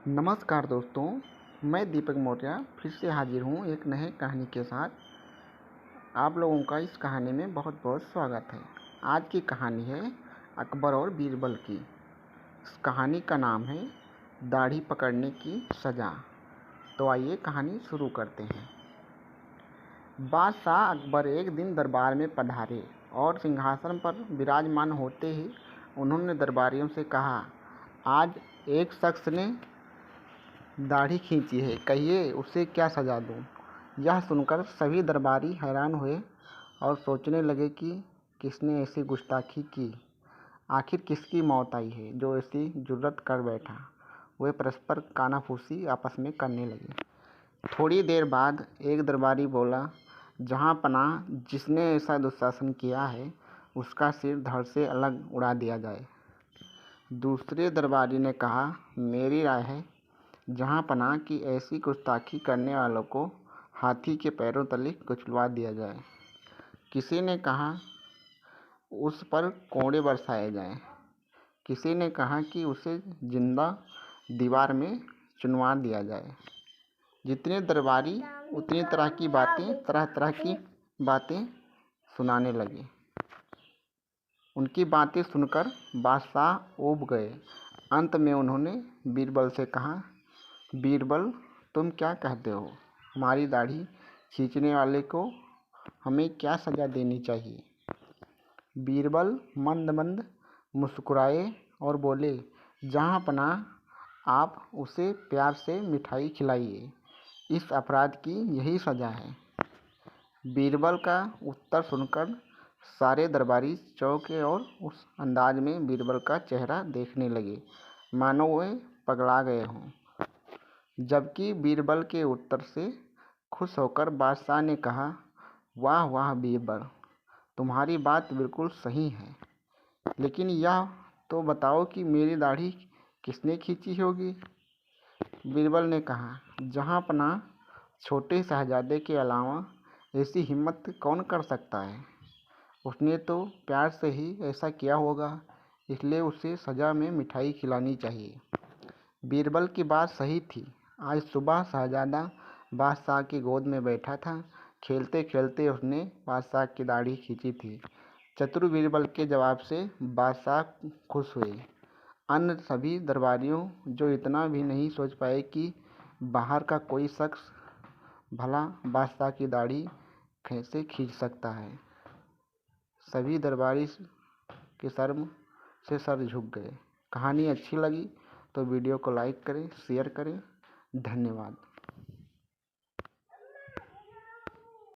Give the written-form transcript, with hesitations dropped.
नमस्कार दोस्तों, मैं दीपक मौर्य फिर से हाजिर हूँ एक नए कहानी के साथ। आप लोगों का इस कहानी में बहुत बहुत स्वागत है। आज की कहानी है अकबर और बीरबल की। इस कहानी का नाम है दाढ़ी पकड़ने की सज़ा। तो आइए कहानी शुरू करते हैं। बादशाह अकबर एक दिन दरबार में पधारे और सिंहासन पर विराजमान होते ही उन्होंने दरबारियों से कहा, आज एक शख्स ने दाढ़ी खींची है, कहिए उसे क्या सज़ा दूँ। यह सुनकर सभी दरबारी हैरान हुए और सोचने लगे कि किसने ऐसी गुस्ताखी की। आखिर किसकी मौत आई है जो ऐसी जुर्रत कर बैठा। वे परस्पर कानाफूसी आपस में करने लगे। थोड़ी देर बाद एक दरबारी बोला, जहाँ पनाह, जिसने ऐसा दुशासन किया है उसका सिर धड़ से अलग उड़ा दिया जाए। दूसरे दरबारी ने कहा, मेरी राय है जहाँ पनाह की ऐसी गुस्ताखी करने वालों को हाथी के पैरों तले कुचलवा दिया जाए। किसी ने कहा उस पर कोड़े बरसाए जाएं। किसी ने कहा कि उसे जिंदा दीवार में चुनवा दिया जाए। जितने दरबारी उतनी तरह की बातें सुनाने लगे। उनकी बातें सुनकर बादशाह ऊब गए। अंत में उन्होंने बीरबल से कहा, बीरबल, तुम क्या कहते हो? हमारी दाढ़ी खींचने वाले को हमें क्या सज़ा देनी चाहिए? बीरबल मंद मंद मुस्कुराए और बोले, जहाँ पनाह, आप उसे प्यार से मिठाई खिलाइए। इस अपराध की यही सज़ा है। बीरबल का उत्तर सुनकर सारे दरबारी चौंके और उस अंदाज में बीरबल का चेहरा देखने लगे मानो वे पगला गए हों। जबकि बीरबल के उत्तर से खुश होकर बादशाह ने कहा, वाह वाह बीरबल, तुम्हारी बात बिल्कुल सही है, लेकिन यह तो बताओ कि मेरी दाढ़ी किसने खींची होगी। बीरबल ने कहा, जहाँ पनाह, छोटे शहजादे के अलावा ऐसी हिम्मत कौन कर सकता है। उसने तो प्यार से ही ऐसा किया होगा, इसलिए उसे सज़ा में मिठाई खिलानी चाहिए। बीरबल की बात सही थी। आज सुबह शहजादा बादशाह की गोद में बैठा था। खेलते खेलते उसने बादशाह की दाढ़ी खींची थी। चतुर बीरबल के जवाब से बादशाह खुश हुए। अन्य सभी दरबारियों जो इतना भी नहीं सोच पाए कि बाहर का कोई शख्स भला बादशाह की दाढ़ी कैसे खींच सकता है, सभी दरबारी के शर्म से सर झुक गए। कहानी अच्छी लगी तो वीडियो को लाइक करें, शेयर करें। धन्यवाद।